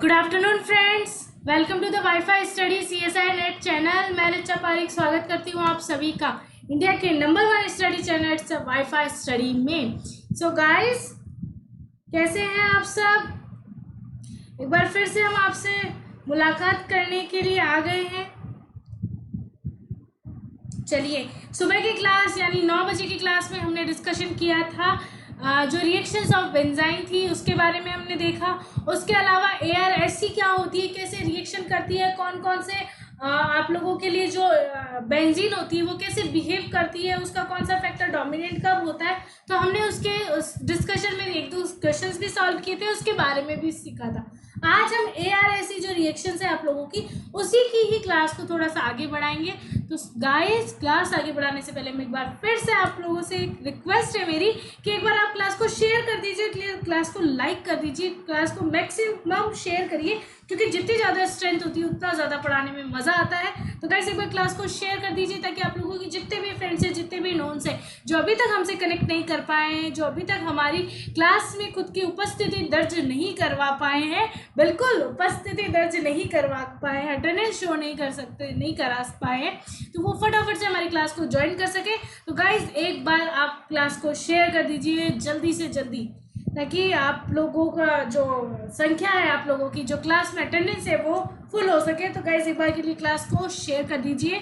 Good afternoon friends, welcome to the WiFi study CSI net channel. मैं रिचा पारिक स्वागत करती हूँ आप सभी का इंडिया के number 1 study channel WiFi study में। सो गाइस, कैसे हैं आप सब? एक बार फिर से हम आपसे मुलाकात करने के लिए आ गए हैं। चलिए, सुबह की क्लास यानी 9 बजे की क्लास में हमने डिस्कशन किया था जो रिएक्शंस ऑफ बेंजाइन थी उसके बारे में हमने देखा। उसके अलावा ARSC क्या होती है, कैसे रिएक्शन करती है, कौन कौन से आप लोगों के लिए जो बेंजीन होती है वो कैसे बिहेव करती है, उसका कौन सा फैक्टर डोमिनेंट कब होता है। तो हमने उस डिस्कशन में एक दो क्वेश्चंस भी सॉल्व किए थे, उसके बारे में भी सीखा था। आज हम ARSC जो रिएक्शंस है आप लोगों की, उसी की ही क्लास को थोड़ा सा आगे बढ़ाएंगे। तो गाइस, क्लास आगे बढ़ाने से पहले मैं एक बार फिर से आप लोगों से एक रिक्वेस्ट है मेरी कि एक बार आप क्लास को शेयर कर दीजिए, क्लास को लाइक कर दीजिए, क्लास को मैक्सिमम शेयर करिए, क्योंकि जितनी ज़्यादा स्ट्रेंथ होती है उतना ज़्यादा पढ़ाने में मज़ा आता है। तो गाइस, एक बार क्लास को शेयर कर दीजिए ताकि आप लोगों की जितने भी फ्रेंड्स हैं, जितने भी नोन्स हैं, जो अभी तक हमसे कनेक्ट नहीं कर पाए हैं, जो अभी तक हमारी क्लास में खुद की उपस्थिति दर्ज नहीं करवा पाए हैं, बिल्कुल उपस्थिति दर्ज नहीं करवा पाए हैं, अटेंडेंस शो नहीं करा पाए हैं, तो वो फटाफट से हमारी क्लास को ज्वाइन कर सके। तो गाइज, एक बार आप क्लास को शेयर कर दीजिए जल्दी से जल्दी, ताकि आप लोगों का जो संख्या है, आप लोगों की जो क्लास में अटेंडेंस है वो फुल हो सके। तो गाइज, एक बार के लिए क्लास को शेयर कर दीजिए।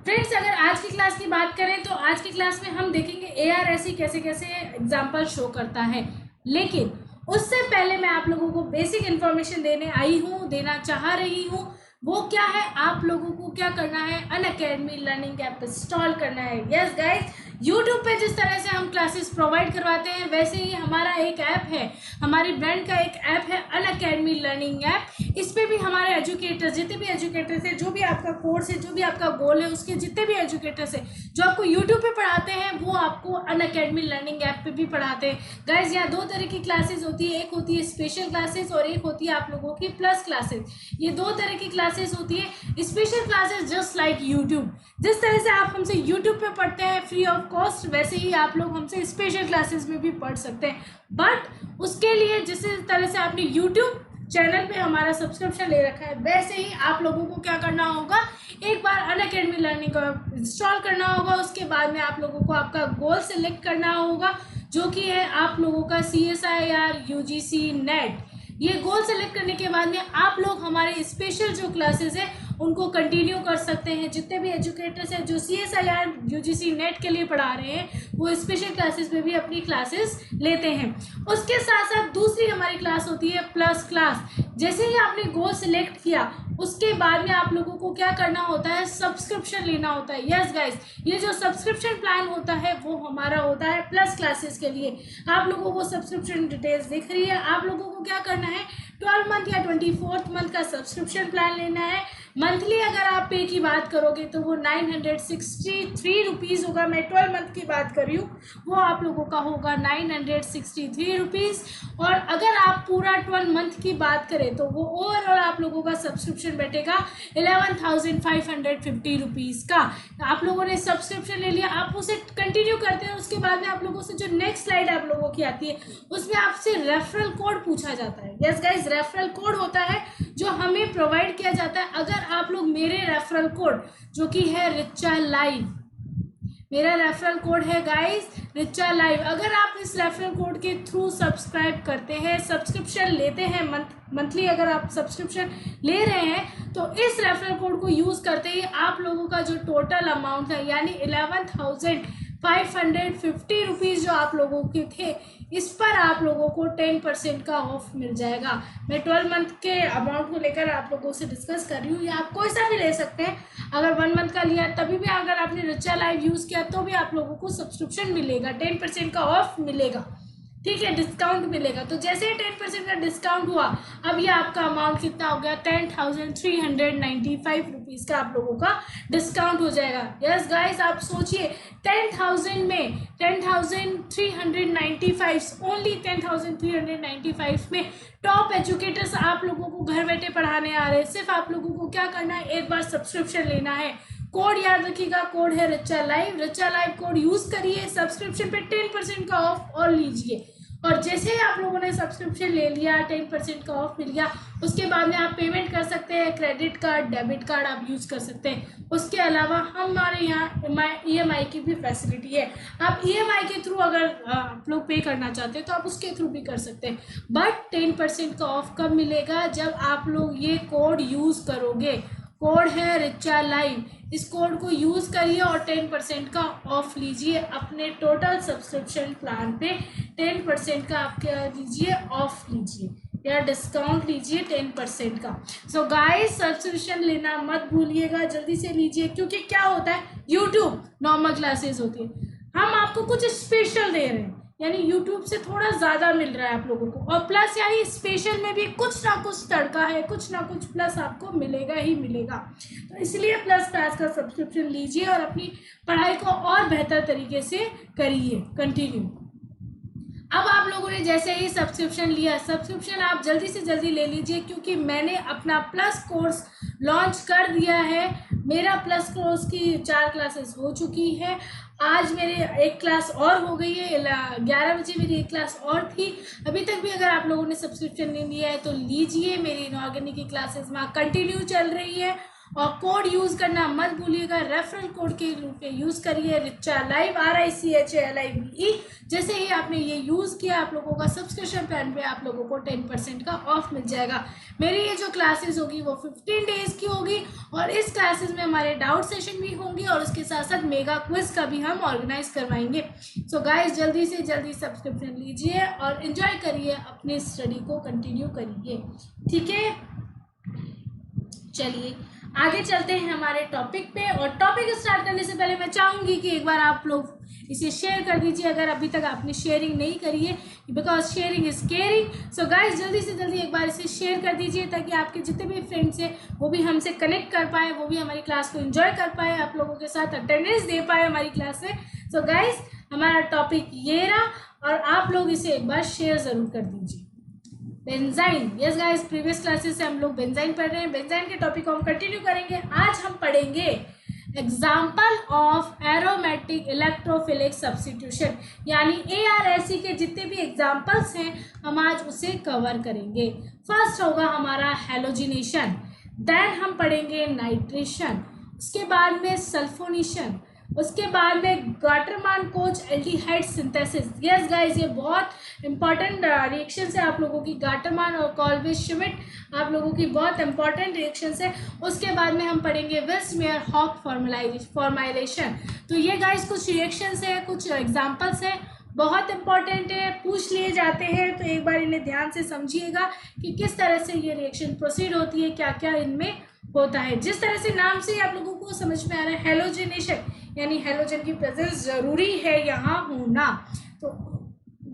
फ्रेंड्स, अगर आज की क्लास की बात करें तो आज की क्लास में हम देखेंगे ARSC कैसे कैसे एग्जाम्पल शो करता है। लेकिन उससे पहले मैं आप लोगों को बेसिक इन्फॉर्मेशन देना चाह रही हूँ। वो क्या है, आप लोगों को क्या करना है, अनअकैडमी लर्निंग ऐप इंस्टॉल करना है। यस गाइस, यूट्यूब पे जिस तरह से हम क्लासेस प्रोवाइड करवाते हैं वैसे ही हमारा एक ऐप है, हमारी ब्रांड का एक ऐप है अनअकैडमी लर्निंग ऐप। इस पर भी हमारे एजुकेटर्स, जितने भी एजुकेटर्स हैं, जो भी आपका कोर्स है, जो भी आपका गोल है, उसके जितने भी एजुकेटर्स हैं जो आपको यूट्यूब पे पढ़ाते हैं वो आपको अनअकैडमी लर्निंग ऐप पे भी पढ़ाते हैं। गाइज, यहाँ दो तरह की क्लासेस होती है, एक होती है स्पेशल क्लासेस और एक होती है आप लोगों की प्लस क्लासेस। ये दो तरह की क्लासेस होती है। Special classes just like YouTube, जिस तरह से आप हमसे यूट्यूब पे पढ़ते हैं फ्री ऑफ कॉस्ट, वैसे ही आप लोग हमसे स्पेशल क्लासेस में भी पढ़ सकते हैं। बट उसके लिए जिस तरह से आपने यूट्यूब चैनल पे हमारा सब्सक्रिप्शन ले रखा है, वैसे ही आप लोगों को क्या करना होगा, एक बार अनअकैडमी लर्निंग को इंस्टॉल करना होगा। उसके बाद में आप लोगों को आपका गोल सेलेक्ट करना होगा, जो कि है आप लोगों का CSIR UGC नेट। ये गोल सेलेक्ट करने के बाद में आप लोग हमारे स्पेशल जो क्लासेस है उनको कंटिन्यू कर सकते हैं। जितने भी एजुकेटर्स हैं जो CSIR UGC नेट के लिए पढ़ा रहे हैं वो स्पेशल क्लासेस में भी अपनी क्लासेस लेते हैं। उसके साथ साथ दूसरी हमारी क्लास होती है प्लस क्लास। जैसे ही आपने गोल सेलेक्ट किया उसके बाद में आप लोगों को क्या करना होता है, सब्सक्रिप्शन लेना होता है। यस गाइस, ये जो सब्सक्रिप्शन प्लान होता है वो हमारा होता है प्लस क्लासेस के लिए। आप लोगों को सब्सक्रिप्शन डिटेल्स दिख रही है। आप लोगों को क्या करना है, 12 मंथ या 24th मंथ का सब्सक्रिप्शन प्लान लेना है। मंथली अगर आप पे की बात करोगे तो वो 963 रुपीज़ होगा। मैं 12 मंथ की बात कर रही हूँ, वो आप लोगों का होगा 963 रुपीज़। और अगर आप पूरा 12 मंथ की बात करें तो वो ओवरऑल आप लोगों का सब्सक्रिप्शन बैठेगा 11,550 रुपीज़ का। आप लोगों ने सब्सक्रिप्शन ले लिया, आप उसे कंटिन्यू करते हैं। उसके बाद में आप लोगों से जो नेक्स्ट स्लाइड आप लोगों की आती है उसमें आपसे रेफरल कोड पूछा जाता है। यस गाइस, रेफरल कोड होता है जो हमें प्रोवाइड किया जाता है। अगर आप लोग मेरे रेफरल कोड जो कि है रिचा लाइव, मेरा रेफरल कोड है गाइस रिचा लाइव, अगर आप इस रेफरल कोड के थ्रू सब्सक्राइब करते हैं, सब्सक्रिप्शन लेते हैं, मंथली अगर आप सब्सक्रिप्शन ले रहे हैं तो इस रेफरल कोड को यूज़ करते ही आप लोगों का जो टोटल अमाउंट है यानी 11,550 रुपीज़ जो आप लोगों के थे, इस पर आप लोगों को 10% का ऑफ मिल जाएगा। मैं 12 मंथ के अमाउंट को लेकर आप लोगों से डिस्कस कर रही हूँ, या आप कोई सा भी ले सकते हैं। अगर 1 मंथ का लिया तभी भी अगर आपने रिचा लाइव यूज़ किया तो भी आप लोगों को सब्सक्रिप्शन मिलेगा, 10% का ऑफ मिलेगा। ठीक है, डिस्काउंट मिलेगा। तो जैसे ही 10% का डिस्काउंट हुआ, अब ये आपका अमाउंट कितना हो गया, 10,395 रुपीज़ का आप लोगों का डिस्काउंट हो जाएगा। यस गाइस, आप सोचिए 10,000 में 10,395, ओनली 10,395 में टॉप एजुकेटर्स आप लोगों को घर बैठे पढ़ाने आ रहे हैं। सिर्फ आप लोगों को क्या करना है, एक बार सब्सक्रिप्शन लेना है। कोड याद रखिएगा, कोड है Richa live. Richa live code use करिए, सब्सक्रिप्शन पे 10% का ऑफ और लीजिए। और जैसे ही आप लोगों ने सब्सक्रिप्शन ले लिया, 10% का ऑफ मिल गया, उसके बाद में आप पेमेंट कर सकते हैं, क्रेडिट कार्ड, डेबिट कार्ड आप यूज कर सकते हैं। उसके अलावा हमारे यहाँ EMI की भी फैसिलिटी है। आप EMI के थ्रू अगर आप लोग पे करना चाहते हैं तो आप उसके थ्रू भी कर सकते हैं। बट 10% का ऑफ कब मिलेगा? जब आप लोग ये कोड यूज करोगे। कोड है रिचा लाइव, इस कोड को यूज करिए और 10% का ऑफ लीजिए अपने टोटल सब्सक्रिप्शन प्लान पे। 10% का आप क्या लीजिए, ऑफ लीजिए या डिस्काउंट लीजिए 10% का। सो गाइस, सब्सक्रिप्शन लेना मत भूलिएगा, जल्दी से लीजिए। क्योंकि क्या होता है, यूट्यूब नॉर्मल क्लासेस होती है, हम आपको कुछ स्पेशल दे रहे हैं, यानी यूट्यूब से थोड़ा ज़्यादा मिल रहा है आप लोगों को, और प्लस यानी स्पेशल में भी कुछ ना कुछ तड़का है, कुछ ना कुछ प्लस आपको मिलेगा ही मिलेगा। तो इसलिए प्लस क्लास का सब्सक्रिप्शन लीजिए और अपनी पढ़ाई को और बेहतर तरीके से करिए कंटिन्यू। अब आप लोगों ने जैसे ही सब्सक्रिप्शन लिया, सब्सक्रिप्शन आप जल्दी से जल्दी ले लीजिए, क्योंकि मैंने अपना प्लस कोर्स लॉन्च कर दिया है। मेरा प्लस कोर्स की 4 क्लासेस हो चुकी है। आज मेरे एक क्लास और हो गई है, 11 बजे मेरी एक क्लास और थी। अभी तक भी अगर आप लोगों ने सब्सक्रिप्शन नहीं लिया है तो लीजिए, मेरी इनऑर्गेनिक की क्लासेस वहाँ कंटिन्यू चल रही है। और कोड यूज करना मत भूलिएगा, रेफरल कोड के रूप में यूज करिए, रिचा लाइव, RICHALIVE। जैसे ही आपने ये यूज किया, आप लोगों का सब्सक्रिप्शन प्लान पे आप लोगों को 10% का ऑफ मिल जाएगा। मेरी ये जो क्लासेस होगी वो 15 डेज की होगी, और इस क्लासेस में हमारे डाउट सेशन भी होंगे, और उसके साथ साथ मेगा क्विज का भी हम ऑर्गेनाइज करवाएंगे। सो गाइस, जल्दी से जल्दी सब्सक्रिप्शन लीजिए और एंजॉय करिए, अपने स्टडी को कंटिन्यू करिए, ठीक है। चलिए आगे चलते हैं हमारे टॉपिक पे। और टॉपिक स्टार्ट करने से पहले मैं चाहूँगी कि एक बार आप लोग इसे शेयर कर दीजिए, अगर अभी तक आपने शेयरिंग नहीं करी है, because sharing is caring. So guys, जल्दी से जल्दी एक बार इसे शेयर कर दीजिए, ताकि आपके जितने भी फ्रेंड्स हैं वो भी हमसे कनेक्ट कर पाए, वो भी हमारी क्लास को एंजॉय कर पाए, आप लोगों के साथ अटेंडेंस दे पाए हमारी क्लास में। सो गाइस, हमारा टॉपिक ये रहा, और आप लोग इसे एक बार शेयर ज़रूर कर दीजिए। Benzene, yes guys, previous classes से हम लोग बेंजाइन पढ़ रहे हैं। बेंजाइन के टॉपिक को हम कंटिन्यू करेंगे। आज हम पढ़ेंगे example of aromatic electrophilic substitution, यानी ARSE के जितने भी एग्जाम्पल्स हैं हम आज उसे कवर करेंगे। फर्स्ट होगा हमारा हेलोजिनेशन, देन हम पढ़ेंगे नाइट्रेशन, उसके बाद में सल्फोनेशन, उसके बाद में Gattermann coach aldehyde synthesis. Yes guys, ये बहुत इंपॉर्टेंट रिएक्शन है आप लोगों की, गाटरमान और कॉल्विश श्मिट आप लोगों की बहुत इंपॉर्टेंट रिएक्शन है। उसके बाद में हम पढ़ेंगे विल्स-मेयर हॉक फॉर्मुलेशन। तो ये गाइस कुछ रिएक्शंस है, कुछ एग्जांपल्स हैं, बहुत इंपॉर्टेंट है, पूछ लिए जाते हैं, तो एक बार इन्हें ध्यान से समझिएगा कि किस तरह से ये रिएक्शन प्रोसीड होती है, क्या क्या इनमें होता है। जिस तरह से नाम से आप लोगों को समझ में आ रहा है, हेलोजिनेशन यानी हेलोजन की प्रेजेंस जरूरी है यहाँ होना, तो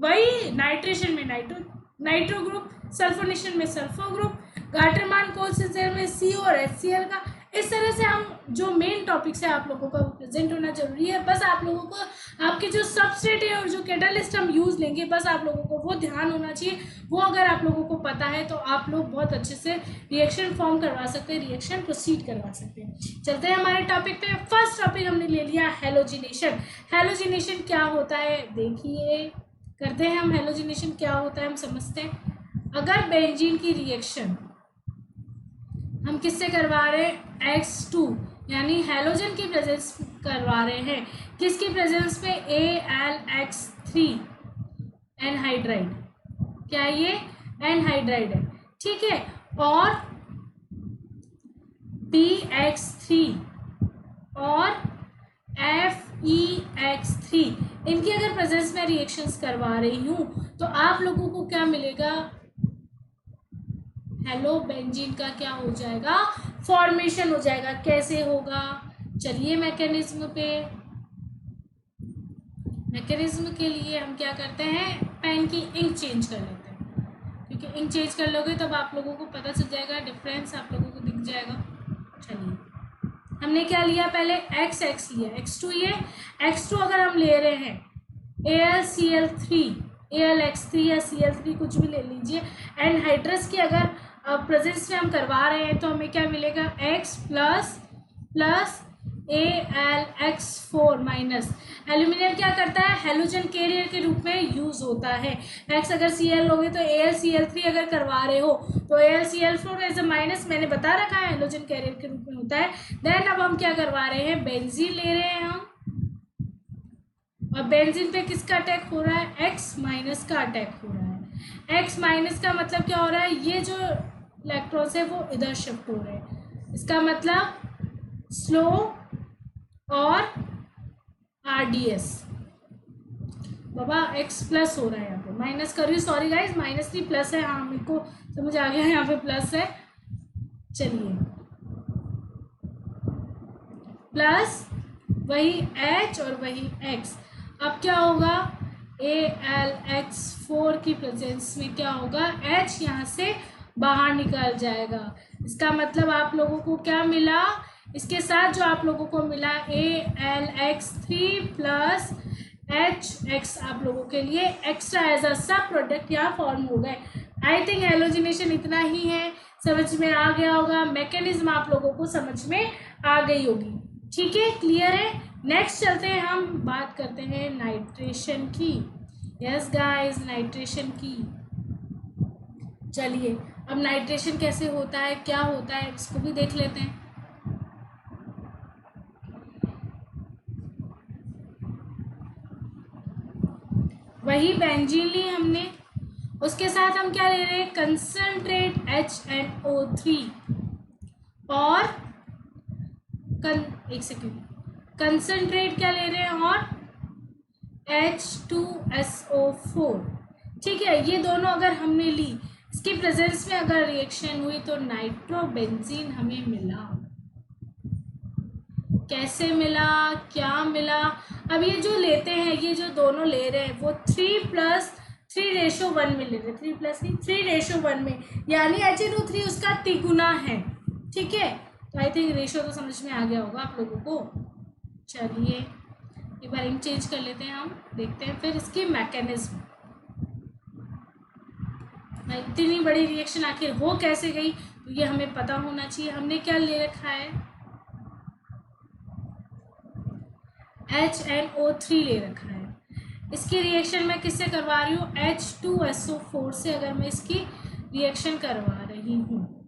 वही नाइट्रेशन में नाइट्रो ग्रुप, सल्फोनेशन में सल्फो ग्रुप, गाटरमान कोच में CO और HCl का। इस तरह से हम जो मेन टॉपिक्स है आप लोगों का प्रेजेंट होना जरूरी है। बस आप लोगों को आपके जो सबस्ट्रेट है और जो कैटालिस्ट हम यूज लेंगे, बस आप लोगों को वो ध्यान होना चाहिए। वो अगर आप लोगों को पता है तो आप लोग बहुत अच्छे से रिएक्शन फॉर्म करवा सकते हैं, रिएक्शन प्रोसीड करवा सकते हैं। चलते हैं हमारे टॉपिक पे। फर्स्ट टॉपिक हमने ले लिया हेलोजिनेशन। हेलोजिनेशन क्या होता है देखिए, करते हैं हम। हेलोजिनेशन क्या होता है हम समझते हैं। अगर बेंजीन की रिएक्शन हम किससे करवा रहे हैं, X2 यानी हेलोजन की प्रेजेंस करवा रहे हैं, किसकी प्रेजेंस में, AlX3 एनहाइड्राइड। क्या ये एनहाइड्राइड है, ठीक है, और BX3 और FeX3, इनकी अगर प्रेजेंस में रिएक्शंस करवा रही हूँ तो आप लोगों को क्या मिलेगा, हेलो बेंजीन का क्या हो जाएगा, फॉर्मेशन हो जाएगा। कैसे होगा, चलिए मैकेनिज्म के लिए हम क्या करते हैं, पेन की इंक चेंज कर लेते हैं, क्योंकि इंक चेंज कर लोगे तब आप लोगों को पता चल जाएगा, डिफरेंस आप लोगों को दिख जाएगा। चलिए हमने क्या लिया, पहले XX लिया, X2 ये X2 अगर हम ले रहे हैं AlCl3, AlX3 या Cl3 कुछ भी ले लीजिए, एनहाइड्रस की अगर प्रेजेंस में हम करवा रहे हैं तो हमें क्या मिलेगा, X plus Al(X4 minus aluminium क्या करता है, हेलोजन कैरियर के रूप में यूज होता है। X अगर Cl लोगे तो AlCl3 अगर करवा रहे हो तो AlCl4 एज अ माइनस मैंने बता रखा है हेलोजन कैरियर के रूप में होता है। देन अब हम क्या करवा रहे हैं, बेंजीन ले रहे हैं हम, और बेंजीन पे किसका अटैक हो रहा है, X माइनस का अटैक हो रहा है। X माइनस का मतलब क्या हो रहा है, ये जो इलेक्ट्रॉन्स है वो इधर शिफ्ट हो रहे हैं, इसका मतलब स्लो और RDS। बाबा X प्लस हो रहा है, यहाँ पे माइनस कर रही हूँ, सॉरी गाइज, माइनस नहीं प्लस है, हाँ मेरे को समझ आ गया, यहाँ पे प्लस है। चलिए प्लस वही H और वही X, अब क्या होगा, Al(X4 की प्रेजेंस में क्या होगा, H यहाँ से बाहर निकल जाएगा। इसका मतलब आप लोगों को क्या मिला, इसके साथ जो आप लोगों को मिला Al(X3 प्लस HX आप लोगों के लिए एक्स्ट्रा एज अ सब प्रोडक्ट यहाँ फॉर्म हो गए। आई थिंक हेलोजिनेशन इतना ही है, समझ में आ गया होगा, मैकेनिज्म आप लोगों को समझ में आ गई होगी, ठीक है, क्लियर है। नेक्स्ट चलते हैं, हम बात करते हैं नाइट्रेशन की। यस गाइस, नाइट्रेशन की। चलिए अब नाइट्रेशन कैसे होता है, क्या होता है, इसको भी देख लेते हैं। वही बेंजीन ली हमने, उसके साथ हम क्या ले रहे हैं, कंसंट्रेट HNO3 और एक सेकेंड, कंसंट्रेट क्या ले रहे हैं, और H2SO4, ठीक है। ये दोनों अगर हमने ली, इसकी प्रेजेंस में अगर रिएक्शन हुई तो नाइट्रोबेंजीन हमें मिला। कैसे मिला, क्या मिला, अब ये जो लेते हैं, ये जो दोनों ले रहे हैं वो 3:3:1 में ले रहे हैं, 3:3 में, यानी HNO3 उसका तिगुना है, ठीक है। तो आई थिंक रेशो तो समझ में आ गया होगा आप लोगों को। चलिए एक बार इंक चेंज कर लेते हैं, हम देखते हैं फिर इसकी मैकेनिज्म। इतनी बड़ी रिएक्शन आखिर हो कैसे गई, तो ये हमें पता होना चाहिए। हमने क्या ले रखा है, HNO3 ले रखा है, इसकी रिएक्शन मैं किससे करवा रही हूँ, H2SO4 से अगर मैं इसकी रिएक्शन करवा रही हूँ।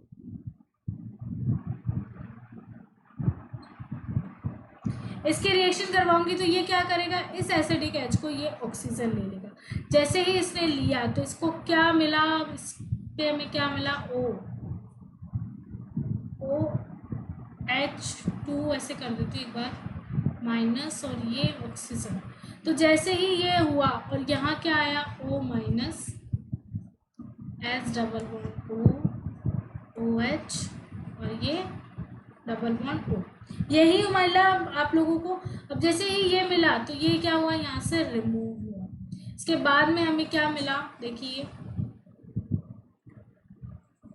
इसकी रिएक्शन करवाऊंगी तो ये क्या करेगा, इस एसिडिक H को ये ऑक्सीजन ले लेगा। जैसे ही इसने लिया तो इसको क्या मिला, इस पे हमें क्या मिला, OH2 ऐसे कर देती हूँ एक बार, माइनस और ये ऑक्सीजन। तो जैसे ही ये हुआ और यहाँ क्या आया, O माइनस H♯OH और ये O, यही मतलब आप लोगों को। अब जैसे ही ये मिला तो ये क्या हुआ, यहाँ से रिमूव हुआ। इसके बाद में हमें क्या मिला, देखिए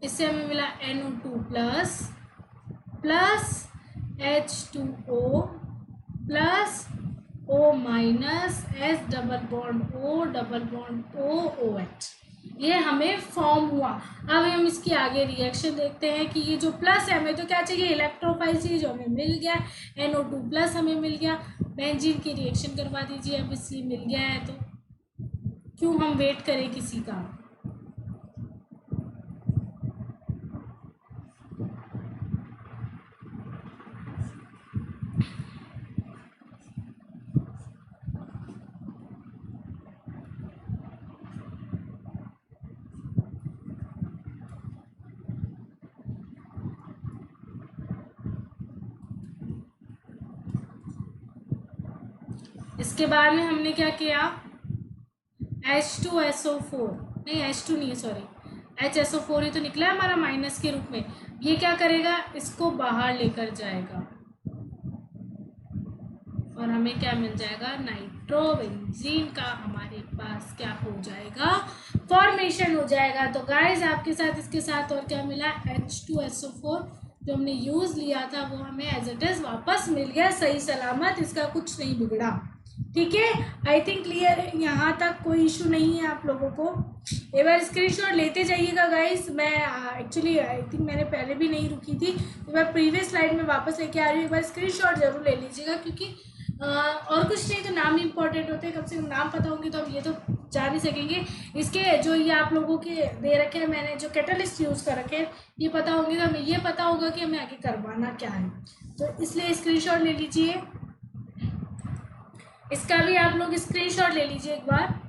इससे हमें मिला NO2 plus H2O plus O minus H♯OOH, ये हमें फॉर्म हुआ। अब हम इसकी आगे रिएक्शन देखते हैं कि ये जो प्लस है, हमें तो क्या चाहिए, इलेक्ट्रोफाइल चाहिए, जो हमें मिल गया, NO2 प्लस हमें मिल गया। बेंजीन की रिएक्शन करवा दीजिए, अब इसलिए मिल गया है तो क्यों हम वेट करें किसी का। इसके बाद में हमने क्या किया, H2SO4 नहीं, H2 नहीं है, सॉरी, HSO4 ही तो निकला है हमारा माइनस के रूप में। ये क्या करेगा, इसको बाहर लेकर जाएगा और हमें क्या मिल जाएगा, नाइट्रोबेंजीन का हमारे पास क्या हो जाएगा, फॉर्मेशन हो जाएगा। तो गाइस आपके साथ इसके साथ और क्या मिला, H2SO4 जो हमने यूज लिया था वो हमें एज इट इज वापस मिल गया सही सलामत, इसका कुछ नहीं बिगड़ा। ठीक है, आई थिंक क्लियर है, यहाँ तक कोई इशू नहीं है आप लोगों को। एक बार स्क्रीनशॉट लेते जाइएगा गाइस। मैं एक्चुअली आई थिंक मैंने पहले भी नहीं रुकी थी, तो मैं प्रीवियस स्लाइड में वापस लेके आ रही हूँ। एक बार स्क्रीनशॉट जरूर ले लीजिएगा, क्योंकि और कुछ नहीं तो नाम इंपॉर्टेंट होते हैं। कम से कम नाम पता होंगे तो हम ये तो जान ही सकेंगे। इसके जो ये आप लोगों के दे रखे हैं, मैंने जो कैटलिस्ट यूज़ कर रखे हैं, ये पता होंगे तो हमें ये पता होगा कि हमें आगे करवाना क्या है। तो इसलिए स्क्रीनशॉट ले लीजिए, इसका भी आप लोग स्क्रीनशॉट ले लीजिए एक बार।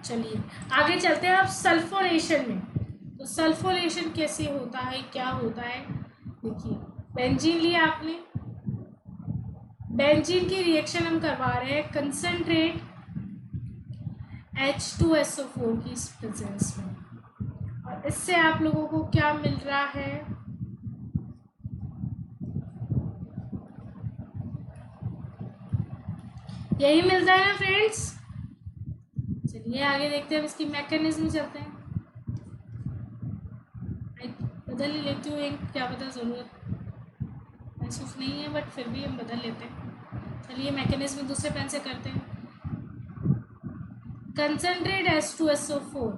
चलिए आगे चलते हैं अब सल्फोनेशन में। तो सल्फोनेशन कैसे होता है, क्या होता है, देखिए बेंजीन लिया आपने, बेंजीन की रिएक्शन हम करवा रहे हैं कंसंट्रेट H2SO4 की प्रेजेंस में, और इससे आप लोगों को क्या मिल रहा है, यही मिलता है ना फ्रेंड्स। चलिए आगे देखते हैं, इसकी मैकेनिज्म चलते हैं। बदल ही लेती हूँ एक, क्या पता ज़रूरत महसूस नहीं है, बट फिर भी हम बदल लेते हैं। चलिए मैकेनिज्म दूसरे पेन से करते हैं। कंसंट्रेट H2SO4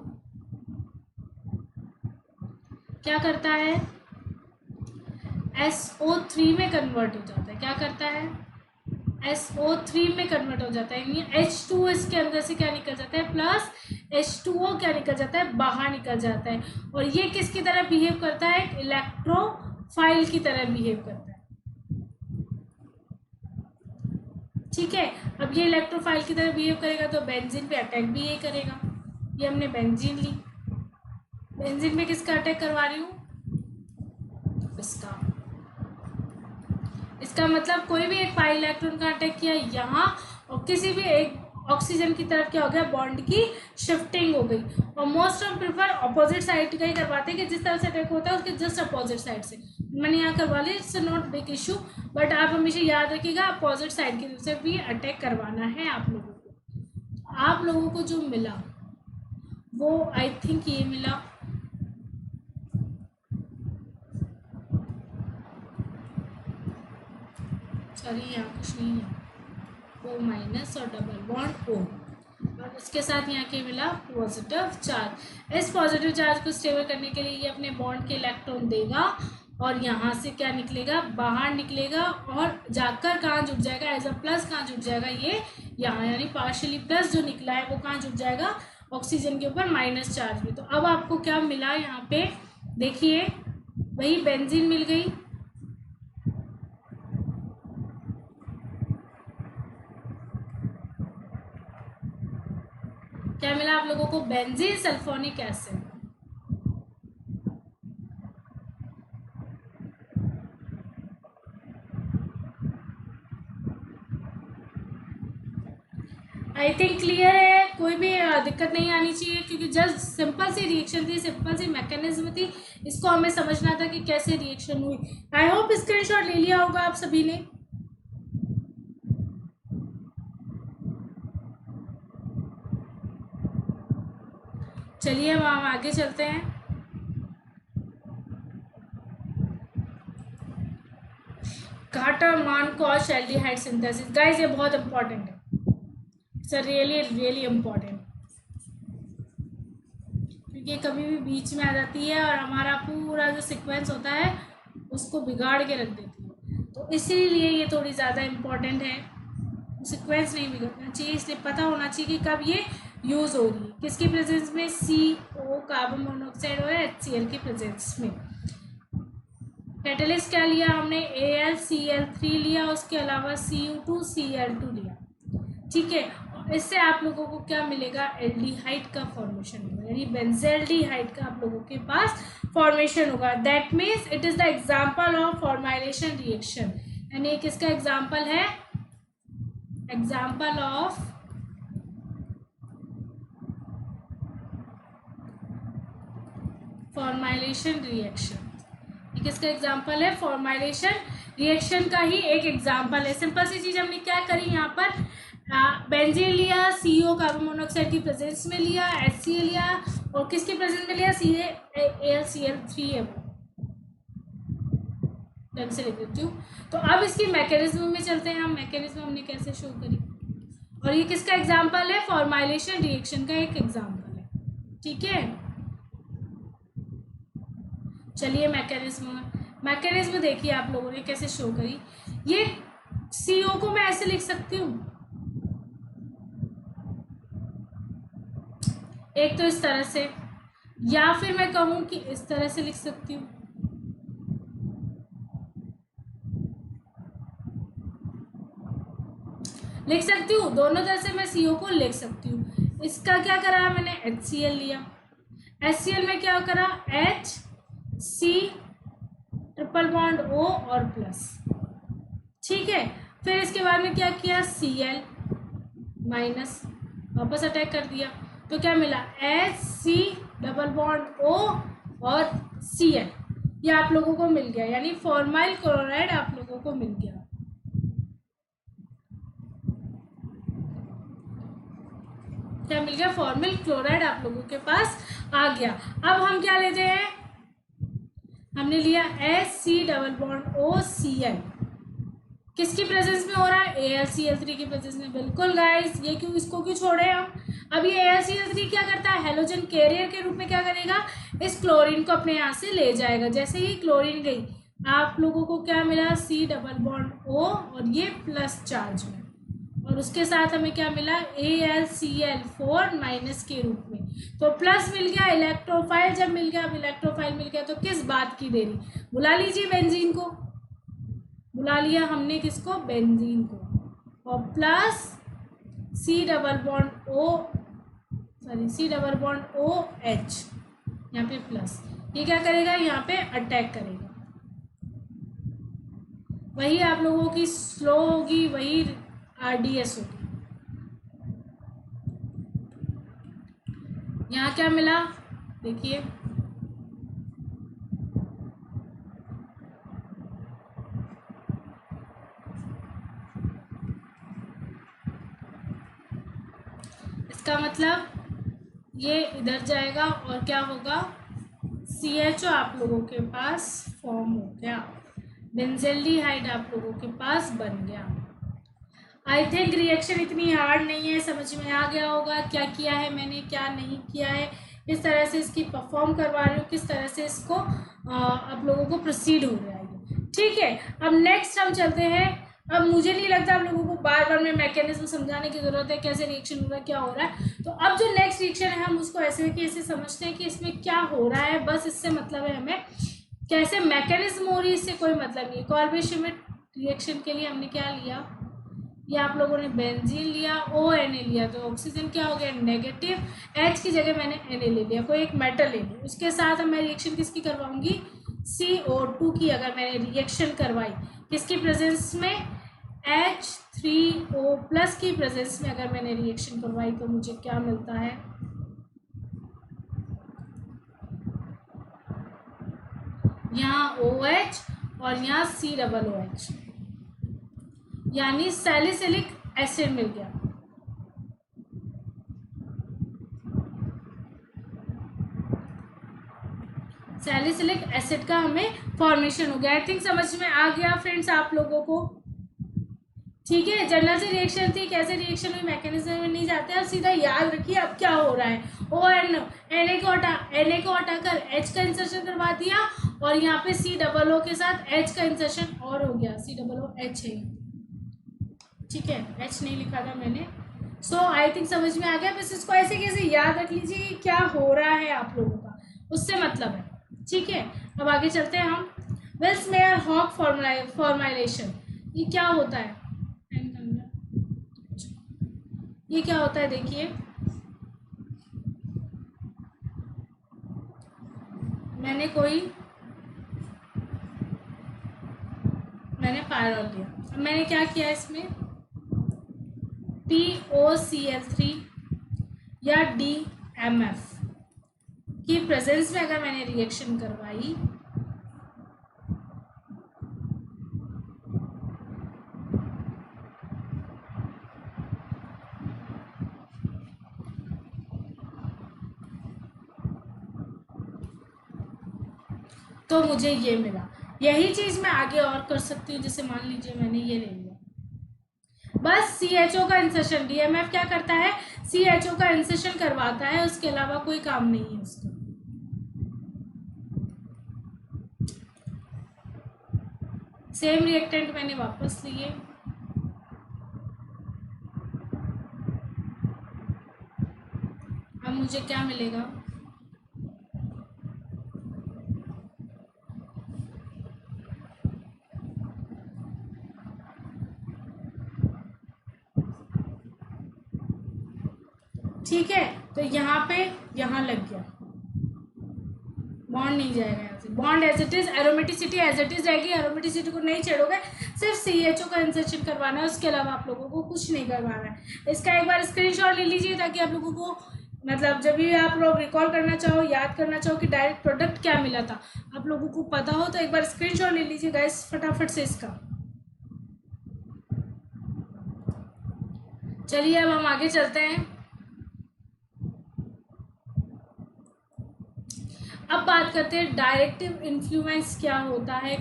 क्या करता है, SO3 में कन्वर्ट हो जाता है। क्या करता है, SO3 में कन्वर्ट हो जाता है, यानी H2 इसके अंदर से क्या निकल जाता है, प्लस H2O क्या निकल जाता है, बाहर निकल जाता है। और ये किसकी तरह बिहेव करता है, इलेक्ट्रोफाइल की तरह बिहेव करता है। ठीक है, अब ये इलेक्ट्रोफाइल की तरह बिहेव करेगा तो बेंजीन पे अटैक भी यही करेगा। ये हमने बेंजीन ली, बेंजीन में किसका अटैक करवा रही हूँ, इसका मतलब कोई भी एक पाई इलेक्ट्रॉन का अटैक किया यहाँ, और किसी भी एक ऑक्सीजन की तरफ क्या हो गया, बॉन्ड की शिफ्टिंग हो गई। और most of prefer opposite side का ही करवाते हैं, कि जिस तरह से अटैक होता है उसके जस्ट अपोजिट साइड से। मैंने यहाँ करवा लिया, it's not big issue, but आप हमेशा याद रखिएगा अपोजिट साइड की तरफ से भी अटैक करवाना है आप लोगों को। आप लोगों को जो मिला वो आई थिंक ये मिला, सॉरी यहाँ कुछ नहीं है, O माइनस और डबल बॉन्ड O, और इसके साथ यहाँ के मिला पॉजिटिव चार्ज। इस पॉजिटिव चार्ज को स्टेबल करने के लिए ये अपने बॉन्ड के इलेक्ट्रॉन देगा, और यहाँ से क्या निकलेगा, बाहर निकलेगा, और जाकर कहाँ जुड़ जाएगा, एज अ प्लस कहाँ जुड़ जाएगा, ये यहाँ, यानी पार्शियली प्लस जो निकला है वो कहाँ जुड़ जाएगा, ऑक्सीजन के ऊपर माइनस चार्ज में। तो अब आपको क्या मिला यहाँ पे, देखिए वही बेंजीन मिल गई, क्या मिला आप लोगों को, benzene sulphonic acid. I think clear है, कोई भी दिक्कत नहीं आनी चाहिए, क्योंकि जस्ट सिंपल सी रिएक्शन थी, सिंपल सी मैकेनिज्म थी, इसको हमें समझना था कि कैसे रिएक्शन हुई। आई होप स्क्रीनशॉट ले लिया होगा आप सभी ने। चलिए अब हम आगे चलते हैं। कार्टर-मान-कॉश एल्डिहाइड सिंथेसिस, गाइस ये बहुत इंपॉर्टेंट है, इट्स रियली रियली इम्पॉर्टेंट, क्योंकि कभी भी बीच में आ जाती है और हमारा पूरा जो सीक्वेंस होता है उसको बिगाड़ के रख देती है। तो इसीलिए ये थोड़ी ज़्यादा इम्पॉर्टेंट है, सीक्वेंस नहीं बिगड़ना चाहिए, इसलिए पता होना चाहिए कि कब ये यूज़ हो रही है, किसकी प्रेजेंस में, CO कार्बन मोनोऑक्साइड और HCl की प्रेजेंस में। कैटलिस्ट क्या लिया हमने, AlCl3 लिया, उसके अलावा Cu2Cl2 लिया। ठीक है, और इससे आप लोगों को क्या मिलेगा, एल्डिहाइड का फॉर्मेशन होगा, यानी बेंजल्डिहाइड का आप लोगों के पास फॉर्मेशन होगा। That means it is the example of formylation reaction, यानी किसका एग्जाम्पल है, एग्जाम्पल ऑफ फॉर्माइलेशन रिएक्शन। ये किसका एग्जाम्पल है, फॉर्माइलेशन रिएक्शन का ही एक एग्जाम्पल है। सिंपल सी चीज़ हमने क्या करी यहाँ पर, बेंजीन लिया, CO कार्बन मोनोऑक्साइड की प्रेजेंस में लिया, HCl लिया और किसकी प्रेजेंस में लिया, CaCl3 है वो, ढंग से लिख देती हूँ। तो अब इसकी मैकेनिज्म में चलते हैं हम, मैकेनिज्म हमने कैसे शो करी, और ये किसका एग्जाम्पल है, फॉर्माइलेशन रिएक्शन का एक एग्जाम्पल है, ठीक है। चलिए मैकेनिज्म देखिए आप लोगों ने कैसे शो करी। ये CO को मैं ऐसे लिख सकती हूँ, एक तो इस तरह से, या फिर मैं कहूँ कि इस तरह से लिख सकती हूँ, लिख सकती हूँ, दोनों तरह से मैं CO को लिख सकती हूँ। इसका क्या करा मैंने, HCl लिया, HCl में क्या करा, HC ट्रिपल बॉन्ड O और प्लस, ठीक है। फिर इसके बाद में क्या किया, Cl माइनस, वापस अटैक कर दिया, तो क्या मिला, HC डबल बॉन्ड O और Cl, ये आप लोगों को मिल गया, यानी फॉर्माइल क्लोराइड आप लोगों को मिल गया। क्या मिल गया, फॉर्मल क्लोराइड आप लोगों के पास आ गया। अब हम क्या लेते हैं, हमने लिया HC डबल बॉन्ड OCl, किसकी प्रेजेंस में हो रहा है, AlCl3 की प्रेजेंस में, बिल्कुल गाइस, ये क्यों, इसको क्यों छोड़े हम। अब ये AlCl3 क्या करता है, हेलोजन कैरियर के रूप में क्या करेगा, इस क्लोरीन को अपने यहाँ से ले जाएगा। जैसे ही क्लोरीन गई, आप लोगों को क्या मिला, C डबल बॉन्ड O और ये प्लस चार्ज में, और उसके साथ हमें क्या मिला, AlCl4 माइनस के रूप में, तो प्लस मिल गया। इलेक्ट्रोफाइल जब मिल गया, अब इलेक्ट्रोफाइल मिल गया तो किस बात की देरी, बुला लीजिए बेंजीन को, बुला लिया हमने किसको, बेंजीन को, और plus C double bond OH, यहाँ पे प्लस, ये क्या करेगा, यहाँ पे अटैक करेगा, वही आप लोगों की स्लो होगी, वही RDS होगी। यहाँ क्या मिला, देखिए इसका मतलब ये इधर जाएगा और क्या होगा, CHO आप लोगों के पास फॉर्म हो गया, बेंजल्डिहाइड आप लोगों के पास बन गया। आई थिंक रिएक्शन इतनी हार्ड नहीं है, समझ में आ गया होगा क्या किया है मैंने, क्या नहीं किया है, किस तरह से इसकी परफॉर्म करवा रही हूँ, किस तरह से इसको आप लोगों को प्रोसीड हो रहा है, ठीक है। अब नेक्स्ट हम चलते हैं। अब मुझे नहीं लगता आप लोगों को बार बार में मैकेनिज्म समझाने की जरूरत है, कैसे रिएक्शन हो रहा है, क्या हो रहा है। तो अब जो नेक्स्ट रिएक्शन है हम उसको ऐसे कि ऐसे समझते हैं कि इसमें क्या हो रहा है, बस इससे मतलब है हमें कैसे मैकेनिज्म हो रही है, इससे कोई मतलब नहीं। कॉर्बेशमिट रिएक्शन के लिए हमने क्या लिया, ये आप लोगों ने बेंजीन लिया, ONA लिया, तो ऑक्सीजन क्या हो गया, नेगेटिव, H की जगह मैंने Na ले लिया, कोई एक मेटल ले लिया, उसके साथ मैं रिएक्शन किसकी करवाऊंगी, CO2 की अगर मैंने रिएक्शन करवाई, किसकी प्रेजेंस में, H3O प्लस की प्रेजेंस में अगर मैंने रिएक्शन करवाई, तो मुझे क्या मिलता है, यहाँ OH और यहाँ COOH, यानी सैलिसिलिक एसिड मिल गया। सैलिसिलिक एसिड का हमें फॉर्मेशन हो गया। आई थिंक समझ में आ गया फ्रेंड्स आप लोगों को, ठीक है। जनरल से रिएक्शन थी, कैसे रिएक्शन हुई, मैकेनिज्म में नहीं जाते, अब सीधा याद रखिए अब क्या हो रहा है। Na को हटाकर H का इंसर्शन करवा दिया, और यहाँ पे COO के साथ H का इंसर्शन और हो गया, COOH है, ठीक है, H नहीं लिखा था मैंने। सो आई थिंक समझ में आ गया, बस इसको ऐसे कैसे याद रख लीजिए कि क्या हो रहा है आप लोगों का, उससे मतलब है, ठीक है। अब आगे चलते हैं हम, विल्स-मेयर-हॉक फॉर्माइलेशन, ये क्या होता है, ये क्या होता है, देखिए मैंने पायरॉल लिया, अब मैंने क्या किया, इसमें POCl3 या DMF की प्रेजेंस में अगर मैंने रिएक्शन करवाई, तो मुझे ये मिला। यही चीज़ मैं आगे और कर सकती हूँ, जैसे मान लीजिए मैंने ये ले लिया, बस CHO का इंसर्शन, DMF क्या करता है, CHO का इंसर्शन करवाता है, उसके अलावा कोई काम नहीं है उसका। सेम रिएक्टेंट मैंने वापस लिए, अब मुझे क्या मिलेगा, ठीक है। तो यहाँ पे यहाँ लग गया, बॉन्ड नहीं जाएगा यहाँ से, bond as it is, aromaticity as it is रहेगी, एरोमेटिसिटी को नहीं छेड़ोगे, सिर्फ CHO का इंसर्शन करवाना है, उसके अलावा आप लोगों को कुछ नहीं करवाना है। इसका एक बार स्क्रीनशॉट ले लीजिए ताकि आप लोगों को मतलब जब भी आप लोग रिकॉल करना चाहो, याद करना चाहो कि डायरेक्ट प्रोडक्ट क्या मिला था, आप लोगों को पता हो, तो एक बार स्क्रीनशॉट ले लीजिए गाइस फटाफट से इसका। चलिए अब हम आगे चलते हैं। अब बात करते हैं डायरेक्टिव इन्फ्लुएंस क्या होता है,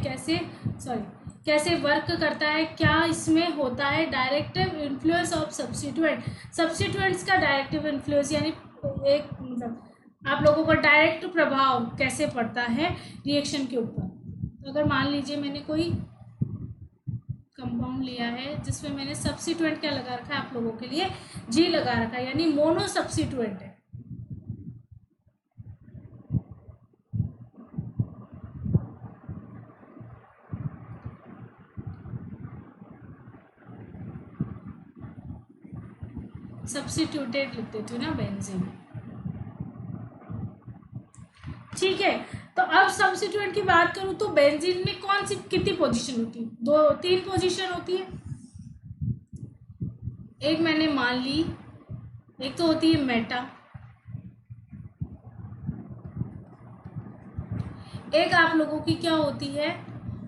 कैसे वर्क करता है, क्या इसमें होता है डायरेक्टिव इन्फ्लुएंस ऑफ सब्स्टिट्यूएंट्स का डायरेक्टिव इन्फ्लुएंस, यानी एक मतलब आप लोगों का डायरेक्ट प्रभाव कैसे पड़ता है रिएक्शन के ऊपर। तो अगर मान लीजिए मैंने कोई कंपाउंड लिया है जिसमें मैंने सब्स्टिट्यूएंट क्या लगा रखा है आप लोगों के लिए, G लगा रखा है, यानी मोनो सब्स्टिट्यूएंट है। सब्स्टिट्यूटेड लिख देती हूँ ना, बेंजीन, ठीक है। तो अब सब्स्टिट्यूएंट की बात करूँ तो बेंजीन में कौन सी कितनी पोजीशन होती है, 3 पोजीशन होती है। एक मैंने मान ली, एक तो होती है मेटा, एक आप लोगों की क्या होती है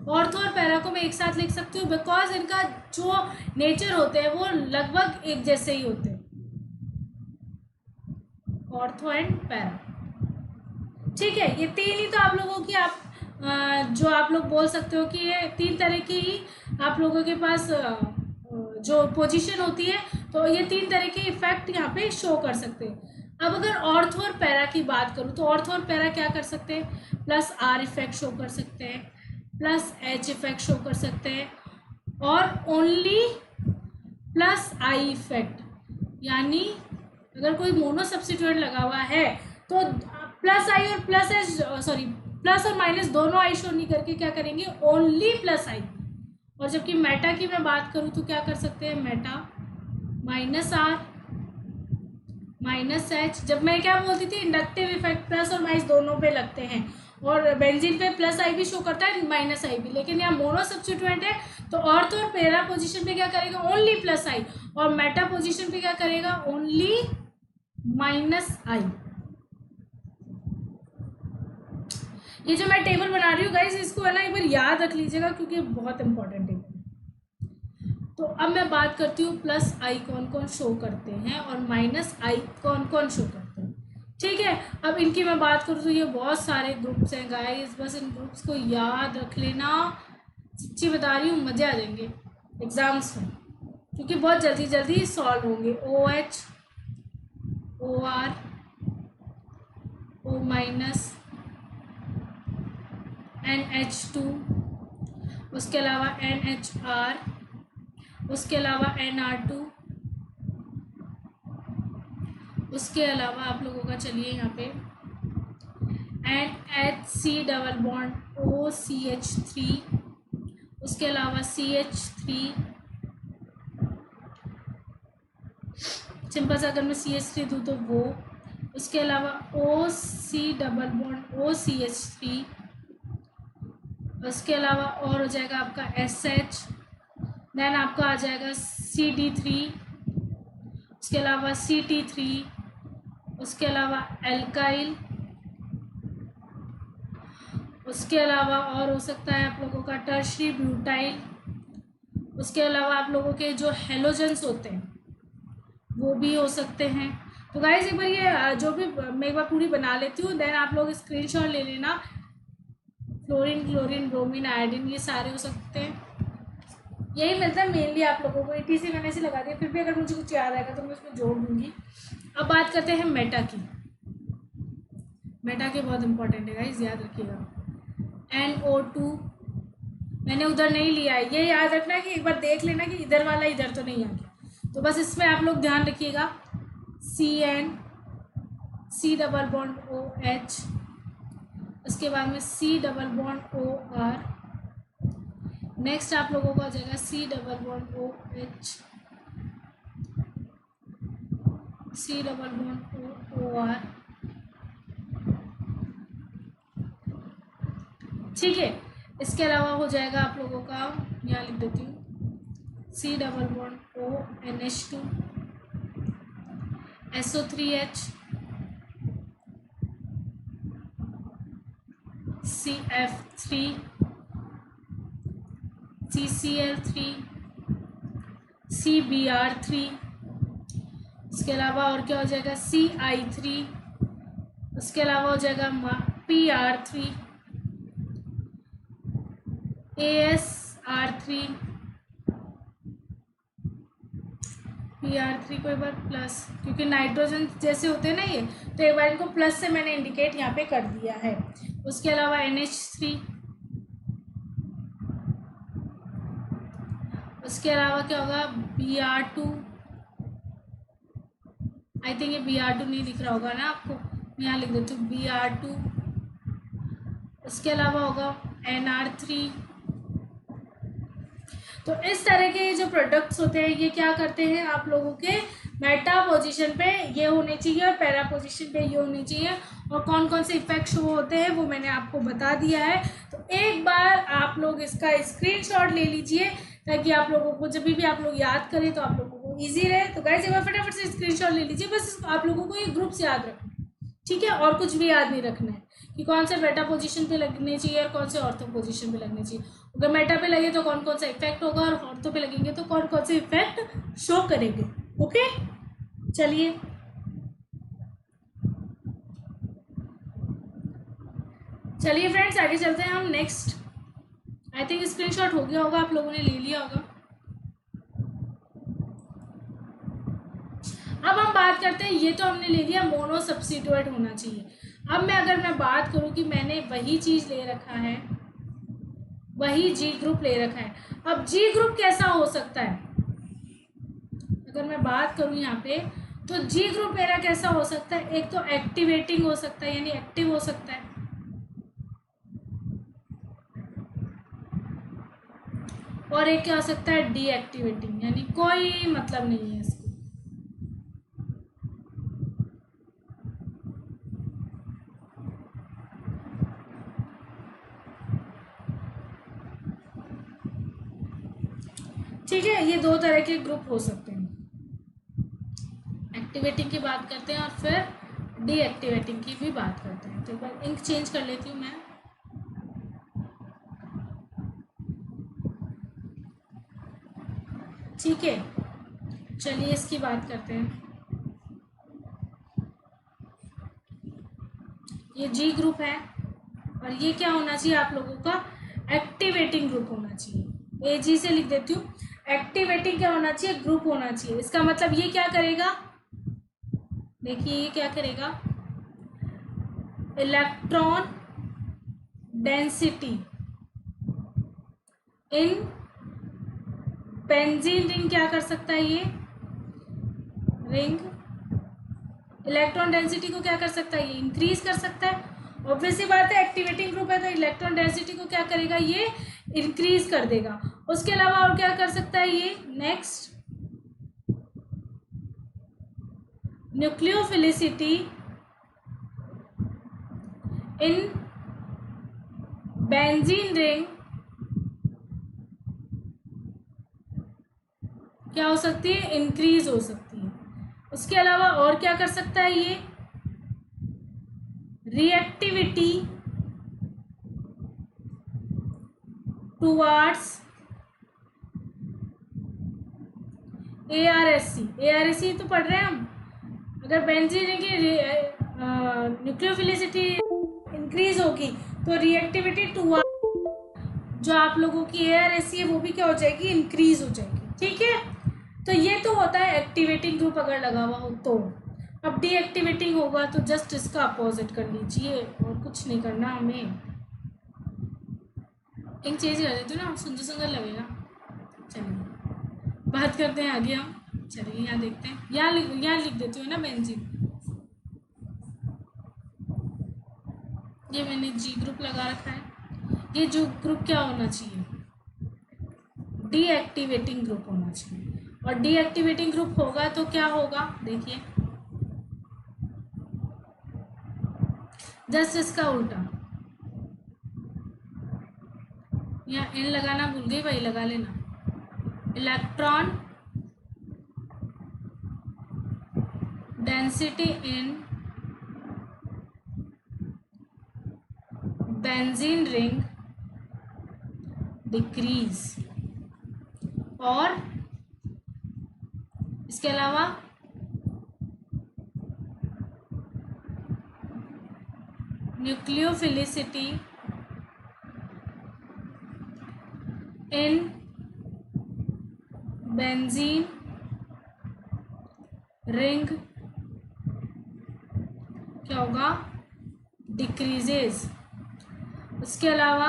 ऑर्थो और पैरा, को मैं एक साथ लिख सकती हूँ बिकॉज इनका जो नेचर होते हैं वो लगभग एक जैसे ही होते हैं, ऑर्थो एंड पैरा, ठीक है। ये 3 ही तो आप लोगों की जो आप लोग बोल सकते हो कि ये 3 तरह की ही आप लोगों के पास जो पोजीशन होती है, तो ये 3 तरह के इफेक्ट यहाँ पे शो कर सकते हैं। अब अगर ऑर्थो और पैरा की बात करूँ तो ऑर्थो और पैरा क्या कर सकते हैं, +R इफेक्ट शो कर सकते हैं, +H इफेक्ट शो कर सकते हैं, और ओनली +I इफेक्ट, यानी अगर कोई मोनो सब्स्टिट्यूएंट लगा हुआ है तो +I और प्लस और माइनस दोनों आई शो नहीं करके क्या करेंगे, ओनली +I। और जबकि मेटा की मैं बात करूँ तो क्या कर सकते हैं, मेटा -R -H। जब मैं क्या बोलती थी, इंडक्टिव इफेक्ट प्लस और माइनस दोनों पे लगते हैं, और बेंजीन पे +I भी शो करता है, -I भी, लेकिन यहाँ मोनो सब्स्टिट्यूएंट है तो ऑर्थो और पैरा पोजीशन पे क्या करेगा, ओनली +I, और मेटा पोजीशन पे क्या करेगा, ओनली -I। ये जो मैं टेबल बना रही हूँ गाइस, इसको है ना एक बार याद रख लीजिएगा क्योंकि बहुत इंपॉर्टेंट है। तो अब मैं बात करती हूँ +I कौन कौन शो करते हैं और -I कौन कौन शो करते हैं, ठीक है। अब इनकी मैं बात करूँ तो ये बहुत सारे ग्रुप्स हैं गाइस, बस इन ग्रुप्स को याद रख लेना, सच्ची बता रही हूँ मज़े आ जाएंगे एग्जाम्स में क्योंकि बहुत जल्दी जल्दी सॉल्व होंगे। OH, OR, O-, NH2, उसके अलावा NHR, उसके अलावा NR2, उसके अलावा आप लोगों का चलिए यहाँ पे NHC डबल बॉन्ड OCH3, उसके अलावा CH3, सिंपल सा अगर मैं CH3 दूँ तो वो, उसके अलावा OC डबल बॉन्ड OCH3, उसके अलावा और हो जाएगा आपका SH, देन आपका आ जाएगा CD3, उसके अलावा CT3, उसके अलावा एल्काइल, उसके अलावा और हो सकता है आप लोगों का टर्शरी ब्यूटाइल, उसके अलावा आप लोगों के जो हेलोजेंस होते हैं वो भी हो सकते हैं। तो गाइस एक बार ये जो भी मैं एक बार पूरी बना लेती हूँ, देन आप लोग स्क्रीनशॉट ले लेना, फ्लोरीन, क्लोरीन, ब्रोमीन, आयोडीन, ये सारे हो सकते हैं। यही मिलता है मेनली आप लोगों को। ETC मैंने ऐसे लगा दिया, फिर भी अगर मुझे कुछ याद आएगा तो मैं उसमें जोड़ दूंगी। अब बात करते हैं मेटा की। मेटा के बहुत इंपॉर्टेंट है गाइस, याद रखिएगा। NO2 मैंने उधर नहीं लिया है, ये याद रखना है कि एक बार देख लेना कि इधर वाला इधर तो नहीं आ गया, तो बस इसमें आप लोग ध्यान रखिएगा। CN, C double bond OH, उसके बाद में C double bond OR, next आप लोगों का हो जाएगा C double bond OH, C double bond OR। ठीक है, इसके अलावा हो जाएगा आप लोगों का, यहाँ लिख देती हूँ, C double bond ONH2, SO3H, CF3, CCl3, CBr3, इसके अलावा और क्या हो जाएगा, CI3, उसके अलावा हो जाएगा PR3, ASR3, PR3 को एक बार प्लस, क्योंकि नाइट्रोजन जैसे होते हैं ना ये, तो एक बार इनको प्लस से मैंने इंडिकेट यहाँ पे कर दिया है। उसके अलावा NH3, उसके अलावा क्या होगा, Br2, आई थिंक ये Br2 नहीं दिख रहा होगा ना आपको, मैं यहाँ लिख देती हूँ Br2। उसके अलावा होगा NR3। तो इस तरह के जो प्रोडक्ट्स होते हैं ये क्या करते हैं, आप लोगों के मेटा पोजीशन पे ये होने चाहिए और पैरा पोजीशन पे ये होने चाहिए, और कौन कौन से इफेक्ट शो होते हैं वो मैंने आपको बता दिया है। तो एक बार आप लोग इसका स्क्रीनशॉट ले लीजिए, ताकि आप लोगों को जब भी आप लोग याद करें तो आप लोगों को ईजी रहे। तो गाइस एक बार फटाफट से स्क्रीनशॉट ले लीजिए, बस आप लोगों को ये ग्रुप्स याद रखना है, ठीक है, और कुछ भी याद नहीं रखना है कि कौन से मेटा पोजीशन पे लगने चाहिए और कौन से ऑर्थो पोजीशन पे लगने चाहिए। अगर मेटा पे लगे तो कौन कौन सा इफेक्ट होगा, और ऑर्थो पे लगेंगे तो कौन कौन से इफेक्ट शो करेंगे। ओके, चलिए चलिए फ्रेंड्स आगे चलते हैं हम नेक्स्ट। आई थिंक स्क्रीनशॉट हो गया होगा, आप लोगों ने ले लिया होगा। अब हम बात करते हैं, ये तो हमने ले लिया मोनो सब्स्टिट्यूट होना चाहिए। अब मैं बात करूं कि मैंने वही चीज ले रखा है, वही G ग्रुप ले रखा है। अब G ग्रुप कैसा हो सकता है, अगर मैं बात करूं यहाँ पे, तो G ग्रुप मेरा कैसा हो सकता है, एक तो एक्टिवेटिंग हो सकता है, यानी एक्टिव हो सकता है, और एक क्या हो सकता है, डीएक्टिवेटिंग, यानी कोई मतलब नहीं है इसको। ठीक है, ये दो तरह के ग्रुप हो सकते हैं, एक्टिवेटिंग की बात करते हैं और फिर डीएक्टिवेटिंग की भी बात करते हैं। तो एक बार इंक चेंज कर लेती हूँ मैं। ठीक है, चलिए इसकी बात करते हैं। ये G ग्रुप है, और ये क्या होना चाहिए आप लोगों का, एक्टिवेटिंग ग्रुप होना चाहिए। AG से लिख देती हूँ, एक्टिवेटिंग क्या होना चाहिए, ग्रुप होना चाहिए। इसका मतलब ये क्या करेगा, देखिए ये क्या करेगा, electron density in benzene ring क्या कर सकता है, ये रिंग इलेक्ट्रॉन डेंसिटी को क्या कर सकता है, ये इंक्रीज कर सकता है। ऑब्वियसली बात है, एक्टिवेटिंग ग्रुप है तो इलेक्ट्रॉन डेंसिटी को क्या करेगा, ये इंक्रीज कर देगा। उसके अलावा और क्या कर सकता है ये, next nucleophilicity in benzene ring क्या हो सकती है, इंक्रीज हो सकती है। उसके अलावा और क्या कर सकता है ये, रिएक्टिविटी टुवार्ड्स ARSC तो पढ़ रहे हैं हम। अगर बेंजीन की न्यूक्लियोफिलिसिटी इंक्रीज होगी तो रिएक्टिविटी टू जो आप लोगों की ARSE है वो भी क्या हो जाएगी, इंक्रीज हो जाएगी। ठीक है, तो ये तो होता है एक्टिवेटिंग ग्रुप अगर लगा हुआ हो तो। अब डीएक्टिवेटिंग होगा तो जस्ट इसका अपोजिट कर लीजिए और कुछ नहीं करना हमें। एक चीज कर देते ना, सुंदर सुंदर लगेगा। चलिए बात करते हैं आगे हम। चलिए यहाँ देखते हैं, यहाँ लिख देती हूँ ना बेंजीन। ये मैंने जी ग्रुप लगा रखा है। ये जो ग्रुप क्या होना चाहिए, डीएक्टिवेटिंग ग्रुप होना चाहिए। और डीएक्टिवेटिंग ग्रुप होगा तो क्या होगा, देखिए जस्ट इसका उल्टा। यहाँ एन लगाना भूल गई भाई, लगा लेना। Electron density in benzene ring decrease. और इसके अलावा न्यूक्लियोफिलिसिटी इन बेंजीन रिंग क्या होगा, डिक्रीजेस। उसके अलावा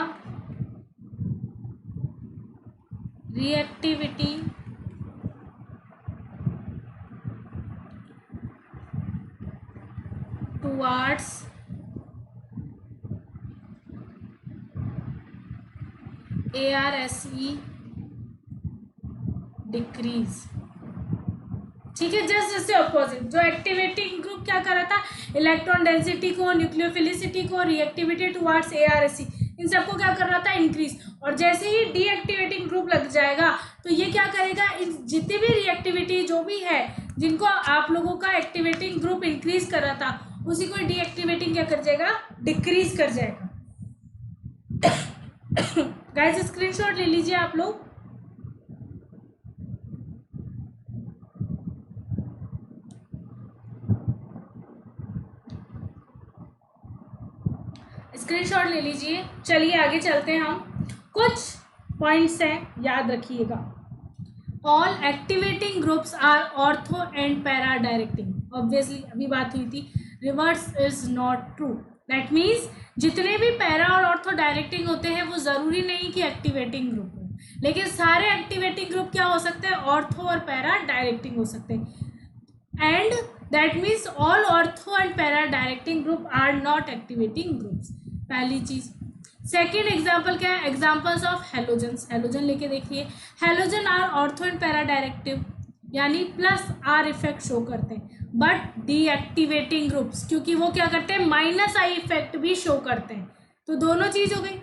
रिएक्टिविटी टुवार्ड्स ARSE डिक्रीज। ठीक है, जस्ट इससे अपोजिट। जो एक्टिवेटिंग ग्रुप क्या कर रहा था, इलेक्ट्रॉन डेंसिटी को, न्यूक्लियोफिलिसिटी को, रिएक्टिविटी टुवार्ड्स ARSE, इन सबको क्या कर रहा था, इंक्रीज। और जैसे ही डीएक्टिवेटिंग ग्रुप लग जाएगा तो ये क्या करेगा, इन जितनी भी रिएक्टिविटी जो भी है जिनको आप लोगों का एक्टिवेटिंग ग्रुप इंक्रीज कर रहा था, उसी को डीएक्टिवेटिंग क्या कर जाएगा, डिक्रीज कर जाएगा। गाइस स्क्रीनशॉट ले लीजिए आप लोग। स्क्रीनशॉट ले लीजिए। चलिए आगे चलते हैं हम। कुछ पॉइंट्स हैं, याद रखिएगा। All activating groups are ortho and para directing. Obviously अभी बात हुई थी, reverse is not true. That means जितने भी पैरा और ऑर्थो डायरेक्टिंग होते हैं वो ज़रूरी नहीं कि एक्टिवेटिंग ग्रुप हो, लेकिन सारे एक्टिवेटिंग ग्रुप क्या हो सकते हैं, ऑर्थो और पैरा डायरेक्टिंग हो सकते हैं। And that means all ortho and para directing group are not activating groups, पहली चीज़। सेकेंड एग्जाम्पल क्या है, एग्जाम्पल्स ऑफ हेलोजन्स। हेलोजन लेके देखिए, halogen are ortho and para directive, यानी प्लस आर इफेक्ट शो करते हैं, बट डीएक्टिवेटिंग ग्रुप्स क्योंकि वो क्या करते हैं, माइनस आई इफेक्ट भी शो करते हैं। तो दोनों चीज़ हो गई,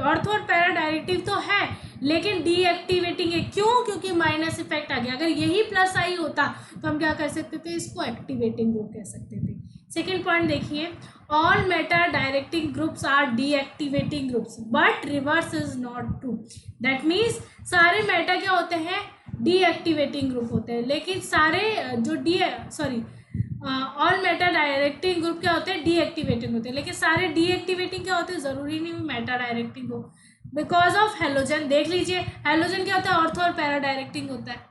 ऑर्थो और पैरा डायरेक्टिव तो है लेकिन डीएक्टिवेटिंग है। क्यों, क्योंकि माइनस इफेक्ट आ गया। अगर यही प्लस आई होता तो हम क्या कर सकते थे, इसको एक्टिवेटिंग ग्रुप कह सकते थे। सेकेंड पॉइंट देखिए, all meta directing groups are deactivating groups but reverse is not true. That means सारे मेटा क्या होते हैं, डीएक्टिवेटिंग ग्रुप होते हैं, लेकिन सारे जो ऑल मेटा डायरेक्टिंग ग्रुप क्या होते हैं, डीएक्टिवेटिंग होते हैं, लेकिन सारे डीएक्टिवेटिंग क्या होते हैं, ज़रूरी नहीं मेटा डायरेक्टिंग हो। बिकॉज ऑफ हेलोजन देख लीजिए, हेलोजन क्या होता है, ऑर्थो और पैरा डायरेक्टिंग होता है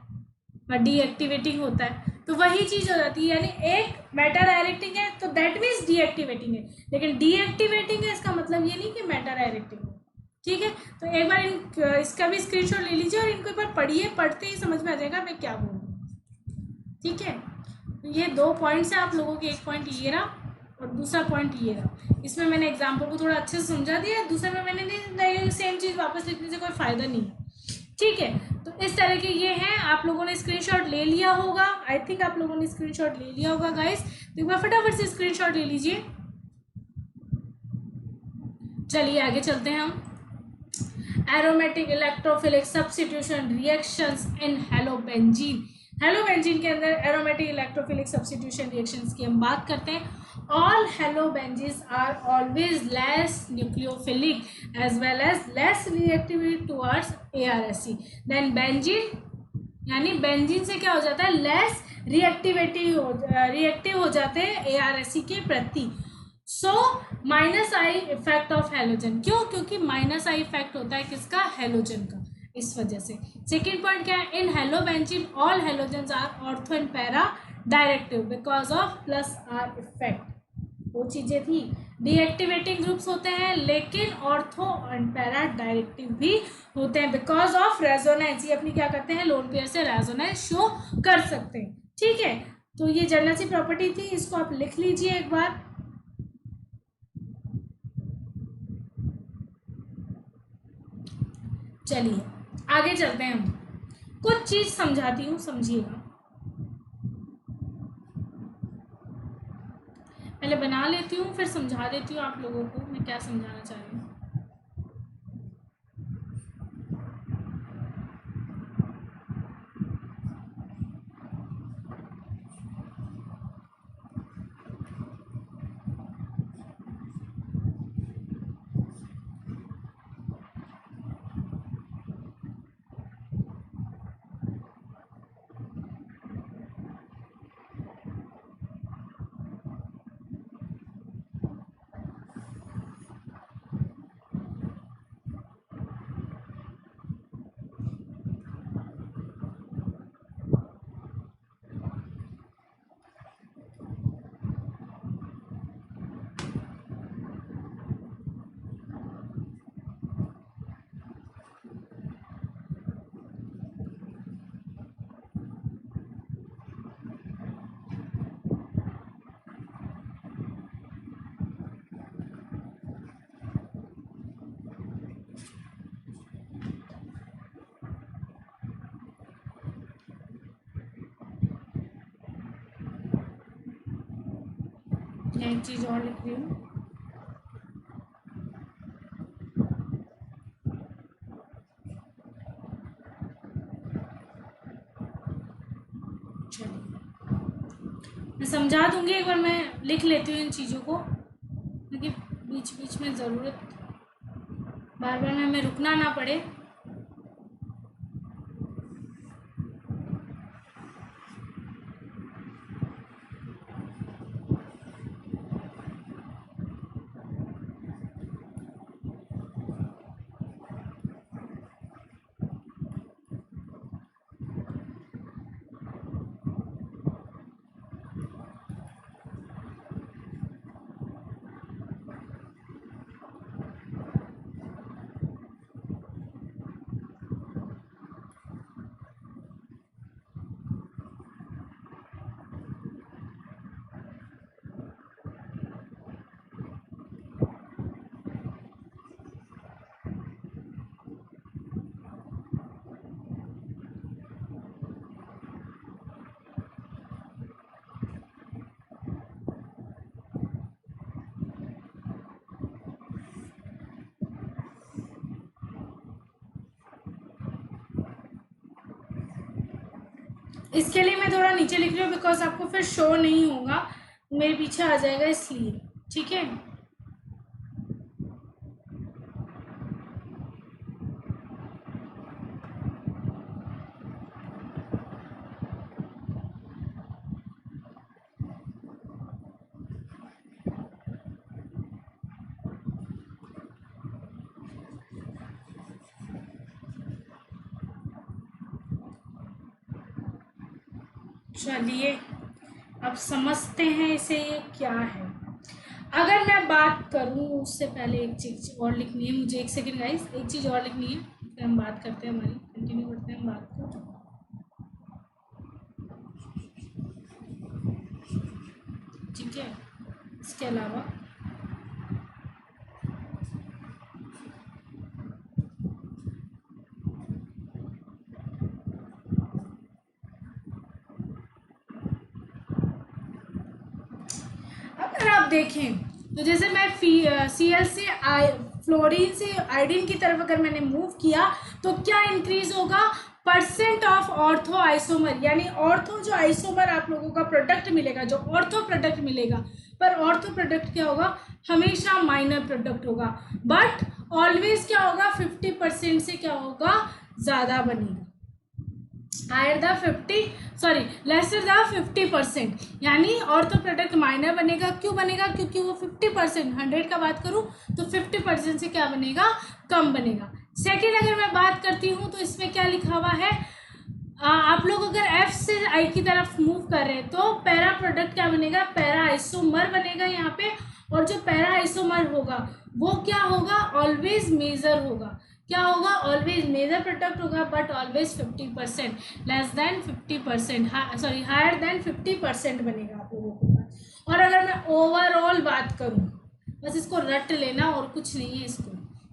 बट डीएक्टिवेटिंग होता है। तो वही चीज़ हो जाती है, यानी एक मेटा डायरेक्टिंग है तो दैट मीन्स डीएक्टिवेटिंग है, लेकिन डीएक्टिवेटिंग है इसका मतलब ये नहीं कि मेटा डायरेक्टिंग है। ठीक है, तो एक बार इसका भी स्क्रीनशॉट ले लीजिए और इनको एक बार पढ़िए, पढ़ते ही समझ में आ जाएगा मैं क्या बोल रही हूँ। ठीक है, तो ये दो पॉइंट्स हैं आप लोगों के, एक पॉइंट ये रहा और दूसरा पॉइंट ये रहा। इसमें मैंने एग्जाम्पल को थोड़ा अच्छे से समझा दिया, दूसरे में मैंने नहीं, सेम चीज़ वापस लिखने से कोई फ़ायदा नहीं है। ठीक है, तो इस तरह के ये हैं, आप लोगों ने स्क्रीनशॉट ले लिया होगा। आई थिंक आप लोगों ने स्क्रीनशॉट ले लिया होगा गाइस, तो एक बार फटाफट से स्क्रीनशॉट ले लीजिए। चलिए आगे चलते हैं हम। Aromatic electrophilic substitution reactions in halobenzene. Halobenzene के अंदर एरोमेटिक इलेक्ट्रोफिलिक सब्स्टिट्यूशन रिएक्शंस की हम बात करते हैं। All halobenzenes are always less nucleophilic as well as less reactive towards ARSE than benzene, यानी बेंजीन से क्या हो जाता है, लेस रिएक्टिव हो जाते हैं ARSE के प्रति। So minus I effect of halogen, क्यों? क्योंकि माइनस आई इफेक्ट होता है किसका? हेलोजन का, इस वजह से। सेकेंड पॉइंट क्या है? In halobenzene all halogens are ortho and para directive because of plus R effect. वो चीजें थी, डीएक्टिवेटिंग ग्रुप्स होते हैं लेकिन ऑर्थो एंड पैरा डायरेक्टिव भी होते हैं बिकॉज ऑफ रेजोनेंस। ये अपनी क्या करते हैं? लोन पेयर से रेजोनेंस शो कर सकते हैं। ठीक है, तो ये जनरल सी प्रॉपर्टी थी, इसको आप लिख लीजिए एक बार। चलिए आगे चलते हैं, हम कुछ चीज समझाती हूँ, समझिएगा। पहले बना लेती हूँ फिर समझा देती हूँ आप लोगों को मैं क्या समझाना चाह रही हूँ। मैं एक चीज और लिख रही हूँ। मैं समझा दूंगी, एक बार मैं लिख लेती हूँ इन चीज़ों को, क्योंकि बीच बीच में ज़रूरत बार बार में हमें रुकना ना पड़े। इसके लिए मैं थोड़ा नीचे लिख रही हूँ बिकॉज आपको फिर शो नहीं होगा, मेरे पीछे आ जाएगा इसलिए। ठीक है, चलिए अब समझते हैं इसे ये क्या है। अगर मैं बात करूं उससे पहले एक चीज़ और लिखनी है मुझे, एक सेकेंड गाइस, एक चीज़ और लिखनी है फिर हम बात करते हैं, हमारी कंटिन्यू करते हैं बात को। ठीक है, इसके अलावा अगर आप देखें तो जैसे मैं Cl से फ्लोरीन से आयोडीन की तरफ अगर मैंने मूव किया तो क्या इंक्रीज होगा? परसेंट ऑफ ऑर्थो आइसोमर, यानी ऑर्थो जो आइसोमर आप लोगों का प्रोडक्ट मिलेगा, जो ऑर्थो प्रोडक्ट मिलेगा, पर ऑर्थो प्रोडक्ट क्या होगा? हमेशा माइनर प्रोडक्ट होगा, बट ऑलवेज क्या होगा? 50% से क्या होगा? ज़्यादा बनेगा। हायर द 50% यानी ऑर्थो प्रोडक्ट माइनर बनेगा। क्यों बनेगा? क्योंकि वो 50%, 100 का बात करूँ तो 50% से क्या बनेगा? कम बनेगा। सेकेंड अगर मैं बात करती हूँ तो इसमें क्या लिखा हुआ है, आप लोग अगर F से I की तरफ मूव कर रहे हैं तो पैरा प्रोडक्ट क्या बनेगा? पैरा आइसोमर बनेगा यहाँ पे। और जो पैरा आइसोमर होगा वो क्या होगा? ऑलवेज मेजर होगा। क्या होगा? ऑलवेज मेजर प्रोडक्ट होगा, but always 50%, less than 50%, sorry higher than 50% बनेगा आप लोगों के पास। और अगर मैं ओवरऑल बात करूँ, बस इसको रट लेना और कुछ नहीं है, इसको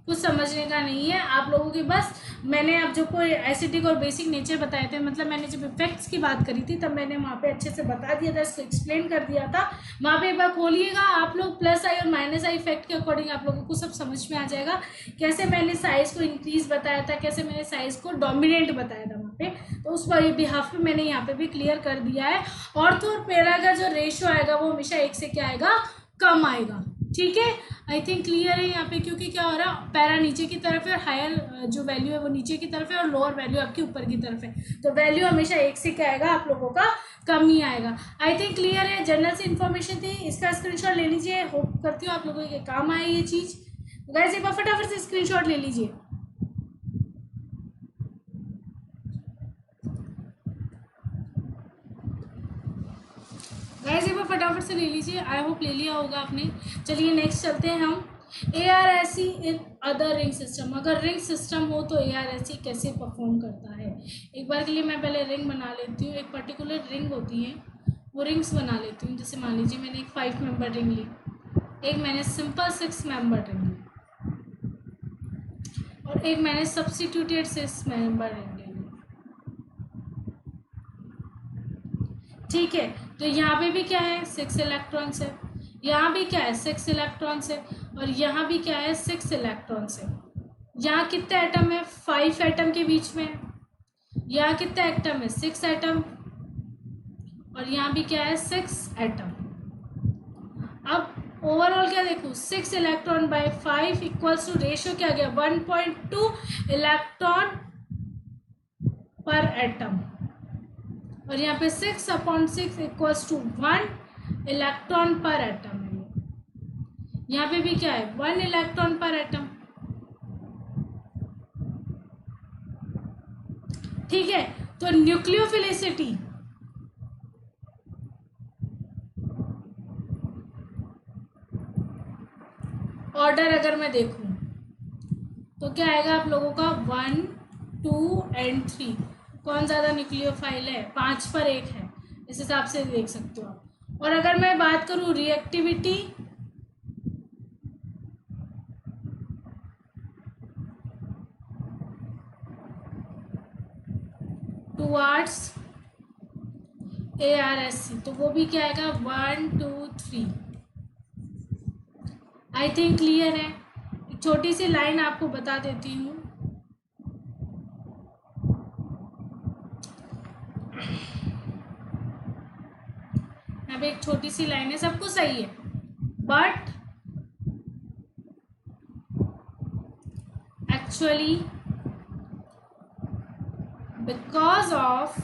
कुछ समझने का नहीं है आप लोगों की। बस मैंने अब जो कोई एसिडिक और बेसिक नेचर बताए थे, मतलब मैंने जब इफेक्ट्स की बात करी थी तब मैंने वहाँ पे अच्छे से बता दिया था, इसको एक्सप्लेन कर दिया था। वहाँ पे एक बार खोलिएगा आप लोग, प्लस आई और माइनस आई इफेक्ट के अकॉर्डिंग आप लोगों को सब समझ में आ जाएगा। कैसे मैंने साइज़ को इंक्रीज बताया था, कैसे मैंने साइज़ को डोमिनेट बताया था वहाँ पे, तो उस बिहाफ पे मैंने यहाँ पे भी क्लियर कर दिया है। ऑर्थो और पैरा का जो रेशियो आएगा वो हमेशा 1 से क्या आएगा? कम आएगा। ठीक है, आई थिंक क्लियर है यहाँ पे। क्योंकि क्या हो रहा है, पैरा नीचे की तरफ है और हायर जो वैल्यू है वो नीचे की तरफ है और लोअर वैल्यू आपकी ऊपर की तरफ है, तो वैल्यू हमेशा 1 से क्या आएगा? आप लोगों का कम ही आएगा। आई थिंक क्लियर है, जनरल से इन्फॉर्मेशन थी, इसका स्क्रीनशॉट ले लीजिए। होप करती हूँ आप लोगों के काम आए ये चीज़। गाइस एक बार फटाफट से स्क्रीनशॉट ले लीजिए। गाइस एक बार फटाफट से ले लीजिए, आई होप ले लिया होगा आपने। चलिए नेक्स्ट चलते हैं हम। ARSE in other ring system. अगर रिंग सिस्टम हो तो ARSE कैसे परफॉर्म करता है? एक बार के लिए मैं पहले रिंग बना लेती हूँ। एक पर्टिकुलर रिंग होती है, वो रिंग्स बना लेती हूँ। जैसे मान लीजिए मैंने एक 5 मेंबर रिंग ली, एक मैंने सिंपल 6 मेंबर रिंग ली, और एक मैंने सब्स्टिट्यूटेड 6 मेंबर रिंग ली। ठीक है, तो यहाँ पे भी क्या है? 6 इलेक्ट्रॉन्स है। यहाँ भी क्या है? 6 इलेक्ट्रॉन्स है। और यहाँ भी क्या है? 6 इलेक्ट्रॉन्स है। यहाँ कितने एटम है? 5 एटम के बीच में। यहाँ कितने एटम है? 6 एटम। और यहाँ भी क्या है? 6 एटम। अब ओवरऑल क्या देखूँ? 6 electron by 5 equals to, ratio क्या गया? 1.2 इलेक्ट्रॉन पर एटम। और यहाँ पे 6/6 इक्वल्स टू 1 इलेक्ट्रॉन पर एटम है। यहाँ पे भी क्या है? 1 इलेक्ट्रॉन पर एटम। ठीक है, तो न्यूक्लियोफिलिसिटी, ऑर्डर अगर मैं देखूं तो क्या आएगा आप लोगों का? 1, 2 एंड 3। कौन ज़्यादा न्यूक्लियोफाइल है? 5 पर 1 है, इस हिसाब से देख सकते हो आप। और अगर मैं बात करूं रिएक्टिविटी, टुवार्ड्स ARSE, तो वो भी क्या आएगा? 1, 2, 3। आई थिंक क्लियर है। एक छोटी सी लाइन आपको बता देती हूँ। यहाँ पे एक छोटी सी लाइन है, सब कुछ सही है, but actually because of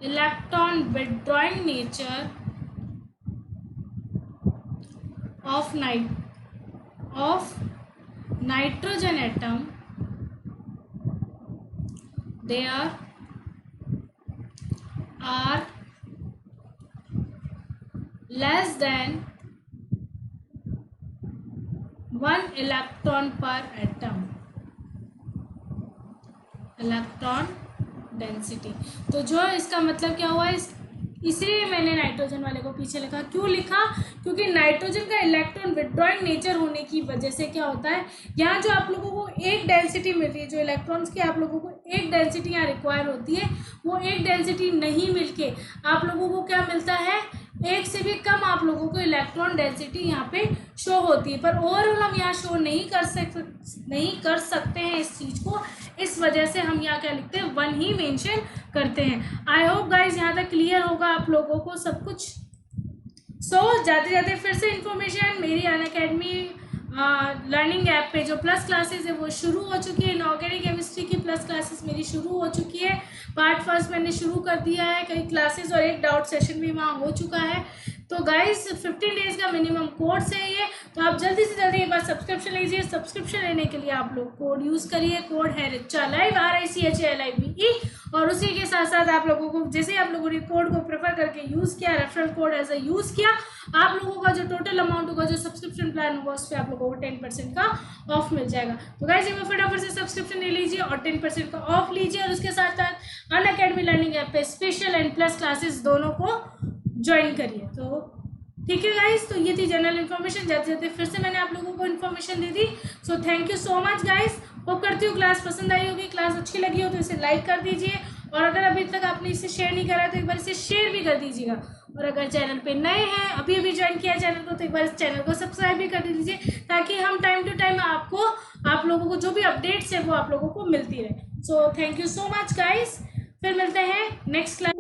electron withdrawing nature of nitrogen atom, there are less than 1 electron per atom, electron density. तो जो इसका मतलब क्या हुआ, इसलिए मैंने नाइट्रोजन वाले को पीछे लिखा। क्यों लिखा? क्योंकि नाइट्रोजन का इलेक्ट्रॉन विड्रॉइंग नेचर होने की वजह से क्या होता है, यहाँ जो आप लोगों को एक डेंसिटी मिल रही है, जो इलेक्ट्रॉन्स की आप लोगों को एक डेंसिटी यहाँ रिक्वायर होती है, वो एक डेंसिटी नहीं मिलके आप लोगों को क्या मिलता है? एक से भी कम आप लोगों को इलेक्ट्रॉन डेंसिटी यहाँ पे शो होती है। पर ओवरऑल हम यहाँ शो नहीं कर सकते हैं इस चीज़ को, इस वजह से हम यहाँ क्या लिखते हैं? 1 ही मेंशन करते हैं। आई होप गाइज यहाँ तक क्लियर होगा आप लोगों को सब कुछ। सो जाते जाते फिर से इन्फॉर्मेशन, मेरी अनअकैडमी लर्निंग ऐप पे जो प्लस क्लासेस है वो शुरू हो चुकी है। इनऑर्गेनिक केमिस्ट्री की प्लस क्लासेस मेरी शुरू हो चुकी है। पार्ट फर्स्ट मैंने शुरू कर दिया है, कई क्लासेस और एक डाउट सेशन भी वहाँ हो चुका है। तो गाइस 15 डेज का मिनिमम कोर्स है ये, तो आप जल्दी से जल्दी एक बार सब्सक्रिप्शन लीजिए। सब्सक्रिप्शन लेने के लिए आप लोग कोड यूज़ करिए, कोड है रिचा लाइव RICHALIVE। और उसी के साथ साथ आप लोगों को, जैसे आप लोगों ने कोड को प्रेफर करके यूज़ किया, referral code as a use किया, आप लोगों का जो टोटल अमाउंट होगा, जो सब्सक्रिप्शन प्लान होगा, उस पर आप लोगों को 10% का ऑफ मिल जाएगा। तो गाइस एक बार फटाफट से सब्सक्रिप्शन ले लीजिए और 10% का ऑफ लीजिए। और उसके साथ साथ अनअकैडमी लर्निंग ऐप पे स्पेशल एंड प्लस क्लासेस दोनों को ज्वाइन करिए। तो ठीक है गाइस, तो ये थी जनरल इन्फॉर्मेशन। जाते जाते फिर से मैंने आप लोगों को information they the. So thank you so much guys. Hope करती हूँ क्लास पसंद आई होगी। क्लास अच्छी लगी हो तो इसे लाइक कर दीजिए, और अगर अभी तक आपने इसे शेयर नहीं करा तो एक बार इसे शेयर भी कर दीजिएगा। और अगर चैनल पे नए हैं, अभी अभी ज्वाइन किया चैनल को, तो एक बार इस चैनल को सब्सक्राइब भी कर दीजिए, ताकि हम टाइम टू टाइम आप लोगों को जो भी अपडेट्स है वो आप लोगों को मिलती रहे। So thank you so much guys, फिर मिलते हैं नेक्स्ट क्लास।